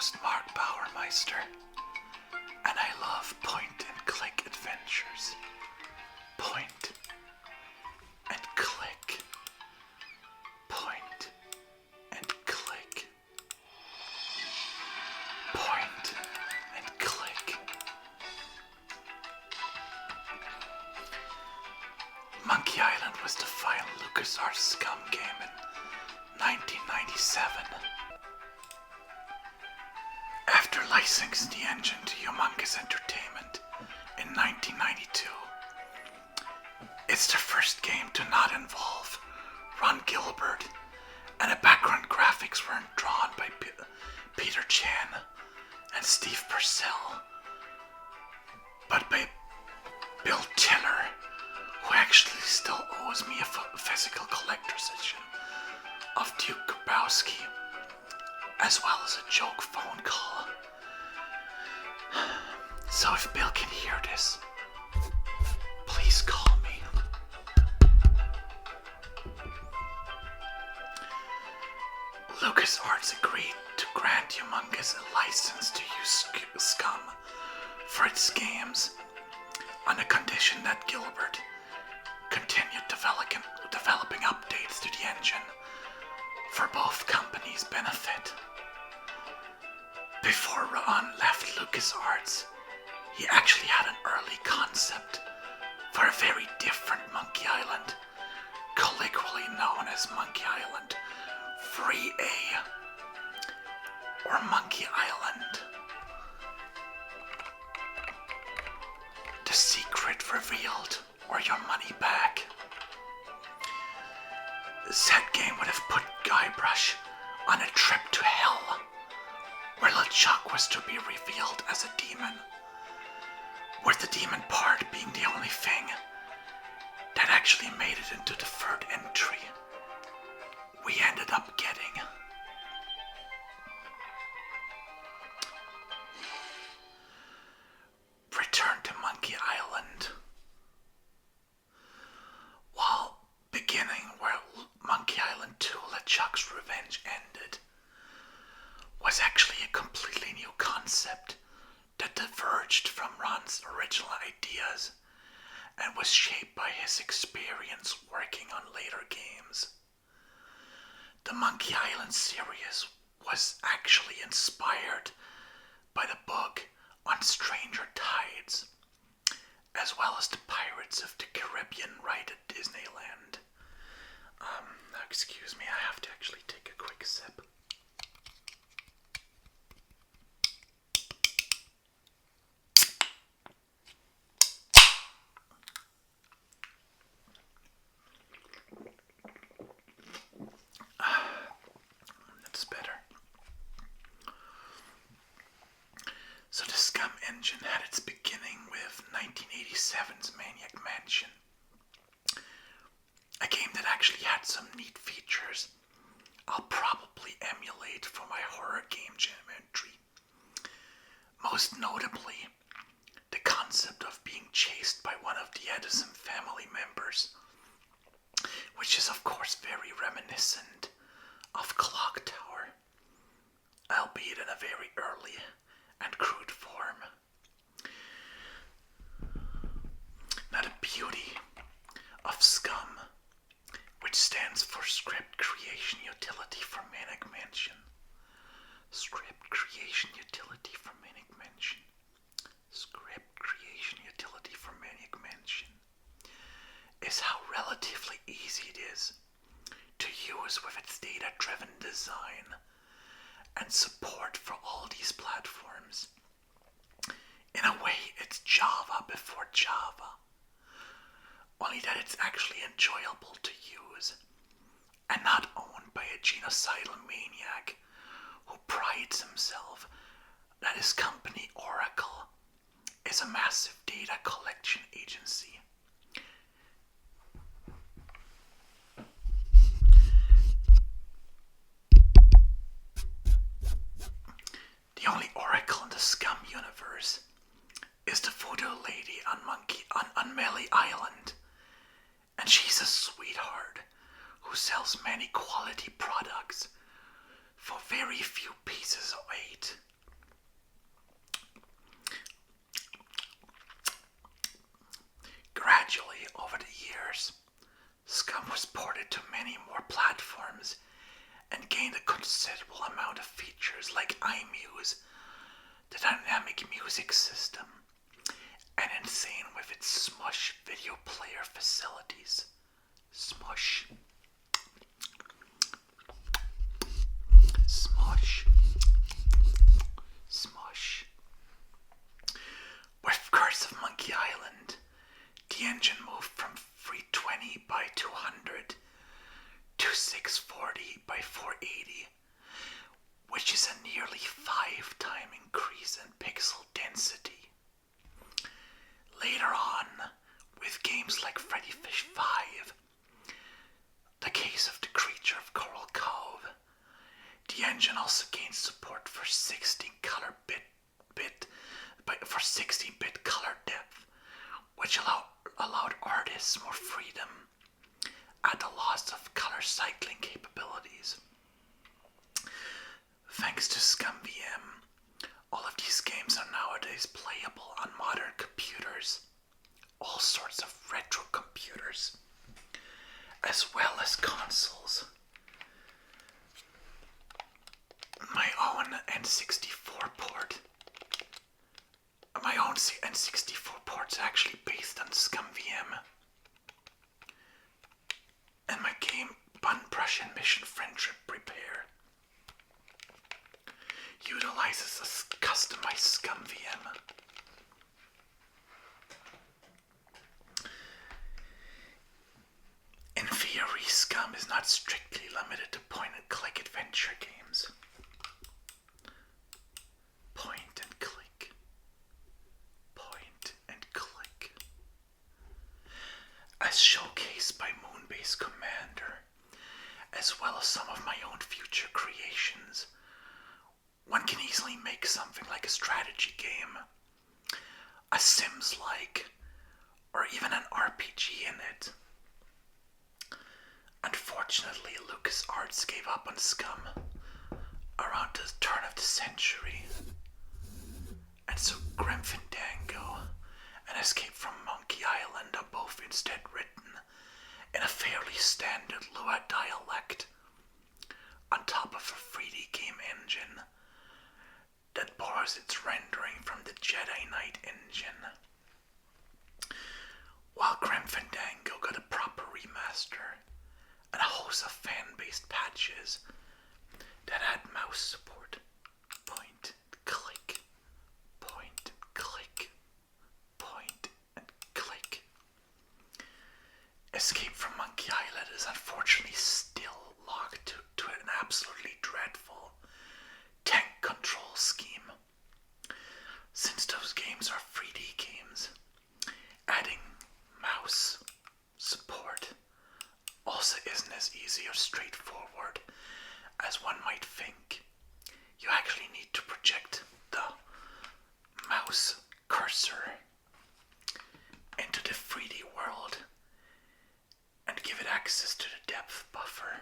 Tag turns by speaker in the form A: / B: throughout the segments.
A: host Mark Bauermeister, and I love point-and-click adventures. Point and click. Point and click. Point and click. Monkey Island was the final LucasArts SCUMM game in 1997. After licensing the engine to Humongous Entertainment in 1992, it's the first game to not involve Ron Gilbert, and the background graphics weren't drawn by Peter Chan and Steve Purcell, but by Bill Tiller, who actually still owes me a physical collector's edition of Duke Grabowski, as well as a joke phone call. So if Bill can hear this, please call me. LucasArts agreed to grant Humongous a license to use SCUMM for its games on the condition that Gilbert continued developing updates to the engine for both companies' benefit. Before Ron left LucasArts, he actually had an early concept for a very different Monkey Island, colloquially known as Monkey Island 3A, or Monkey Island. The secret revealed, or your money back. Said game would have put Guybrush on a trip to hell, where LeChuck was to be revealed as a demon, with the demon part being the only thing that actually made it into the third entry we ended up getting. Return to Monkey Island. While beginning where Monkey Island 2 LeChuck's Revenge ended, was actually a completely new concept that diverged from Ron's original ideas and was shaped by his experience working on later games. The Monkey Island series was actually inspired by the book On Stranger Tides, as well as the Pirates of the Caribbean ride at Disneyland. Excuse me, I have to actually take a quick sip. That's better. So the SCUMM engine had its beginning with 1987's Maniac Mansion, a game that actually had some neat features I'll probably emulate for my horror game jam entry. Most notably, the concept of being chased by one of the Edison family members, which is of course very reminiscent of Clock Tower, albeit in a very early and crude form. Now the beauty of SCUMM, which stands for Script Creation Utility for Maniac Mansion. Script Creation Utility for Maniac Mansion. Script Creation Utility for Maniac Mansion is how relatively easy it is to use with its data-driven design and support for all these platforms. In a way, it's Java before Java, only that it's actually enjoyable to use and not owned by a genocidal maniac who prides himself that his company Oracle is a massive data collection agency. The only Oracle in the SCUMM universe is the voodoo lady on Melee Island, and she's a sweetheart who sells many quality products for very few pieces of weight. considerable amount of features like iMuse, the dynamic music system, and insane with its Smush video player facilities. Smush. Smush. Smush. With Curse of Monkey Island, the engine moved from 320 by 200 to 640 by 480, which is a nearly 5-time increase in pixel density. Later on, with games like Freddy Fish 5, The Case of the Creature of Coral Cove, the engine also gained support for 16-bit color depth, which allowed artists more freedom at the loss of color cycling capabilities. Thanks to SCUMM VM, all of these games are nowadays playable on modern computers, all sorts of retro computers, as well as consoles. My own N64 port is actually based on SCUMM VM. And my game Bun Brush and Mission Friendship Repair utilizes a customized SCUMM VM. In theory, SCUMM is not strictly limited to point-and-click adventure games. Point and click. Point and click. As showcased by Moonbase Commander, as well as some of my own future creations, one can easily make something like a strategy game, a Sims-like, or even an RPG in it. Unfortunately, LucasArts gave up on SCUMM around the turn of the century, and so Grim Fandango and Escape from Monkey Island are both instead written in a fairly standard Lua dialect on top of a 3D game engine that borrows its rendering from the Jedi Knight engine. While Grim Fandango got a proper remaster and a host of fan-based patches that had mouse support. Point and click. Point and click. Point and click. Escape from Monkey Island is unfortunately still locked to an absolutely dreadful tank control scheme. Since those games are 3D games, adding mouse support also isn't as easy or straightforward as one might think. You actually need to project the mouse cursor into the 3D world and give it access to the depth buffer.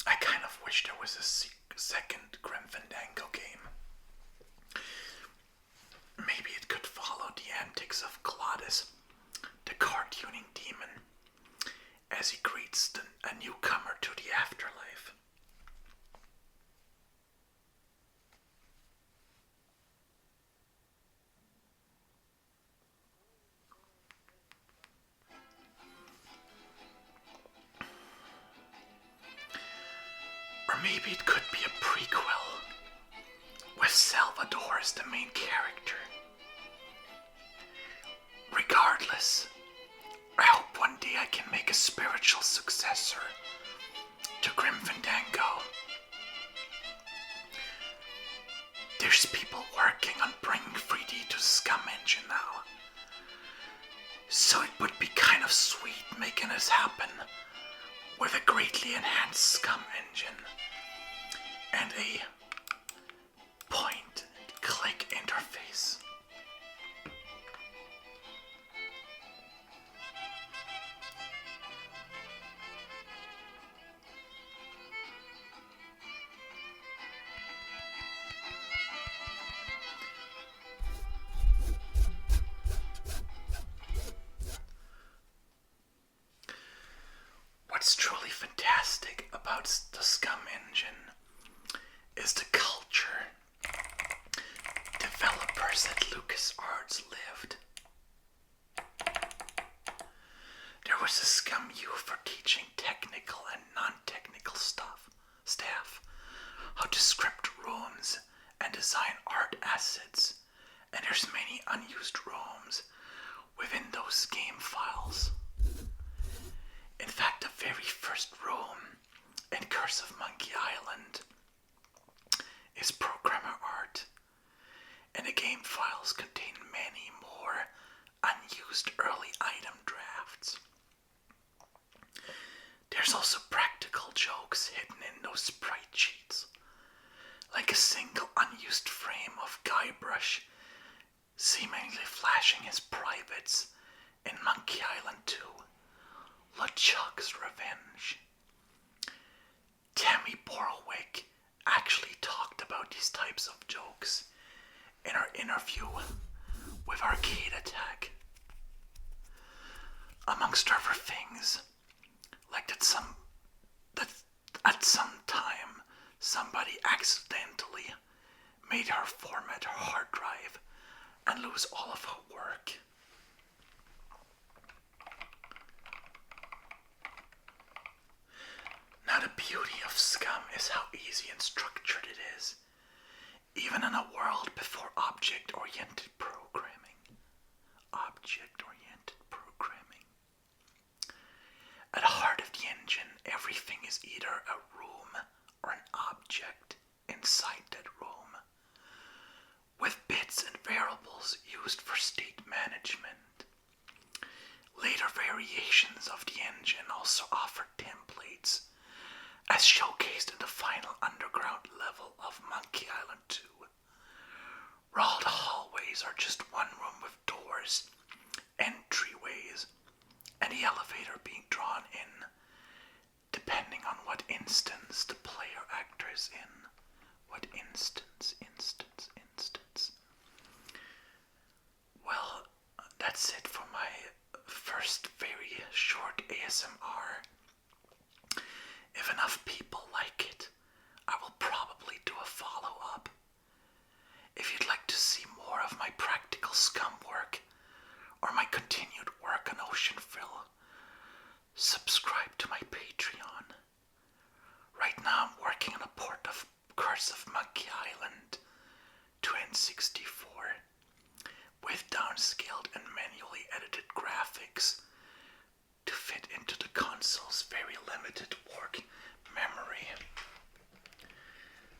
A: I kind of wish there was a second Grim Fandango game. Maybe it could follow the antics of Glottis, the car-tuning demon, as he greets a newcomer to the afterlife. Or maybe it could be a prequel, with Salvador as the main character. Regardless, I hope one day I can make a spiritual successor to Grim Fandango. There's people working on bringing 3D to SCUMM engine now, so it would be kind of sweet making this happen with a greatly enhanced SCUMM engine and a point and click interface. characteristic about the SCUMM engine is the culture developers at LucasArts lived. There was a SCUMM U for teaching technical and non-technical staff how to script rooms and design art assets, and there's many unused rooms within those game files. In fact, the very first room in Curse of Monkey Island is programmer art, and the game files contain many more unused early item drafts. There's also practical jokes hidden in those sprite sheets, like a single unused frame of Guybrush seemingly flashing his privates in Monkey Island 2, LeChuck's Revenge. Tammy Borwick actually talked about these types of jokes in her interview with Arcade Attack. Amongst other things, like that at some time somebody accidentally made her format her hard drive and lose all of her work. Now the beauty of SCUMM is how easy and structured it is, even in a world before object-oriented programming. At the heart of the engine, everything is either a room or an object inside that room, with bits and variables used for state management. Later variations of the engine also offer templates, as showcased in the final underground level of Monkey Island 2, where all the hallways are just one room with doors, entryways, and the elevator being drawn in, depending on what instance the player actor is in. What instance? Well, that's it for my first very short ASMR. If enough people like it, I will probably do a follow-up. If you'd like to see more of my practical SCUMM work, or my continued work on Oceanville, subscribe to my Patreon. Right now I'm working on a port of Curse of Monkey Island to N64 with downscaled and manually edited graphics to fit into the console's very limited work memory.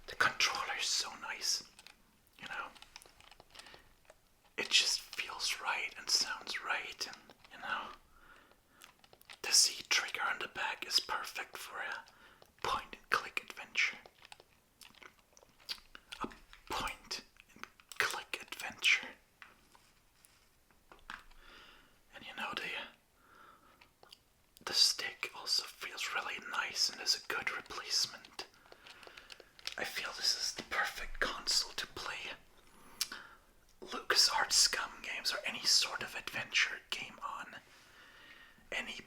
A: The controller is so nice, you know. It just feels right and sounds right, and you know, the Z trigger on the back is perfect for a point and click adventure. A point and click adventure. And you know, the stick also feels really nice and is a good replacement. I feel this is the perfect console to play LucasArts SCUMM games or any sort of adventure game on. Any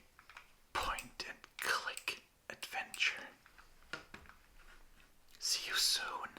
A: point and click adventure. See you soon.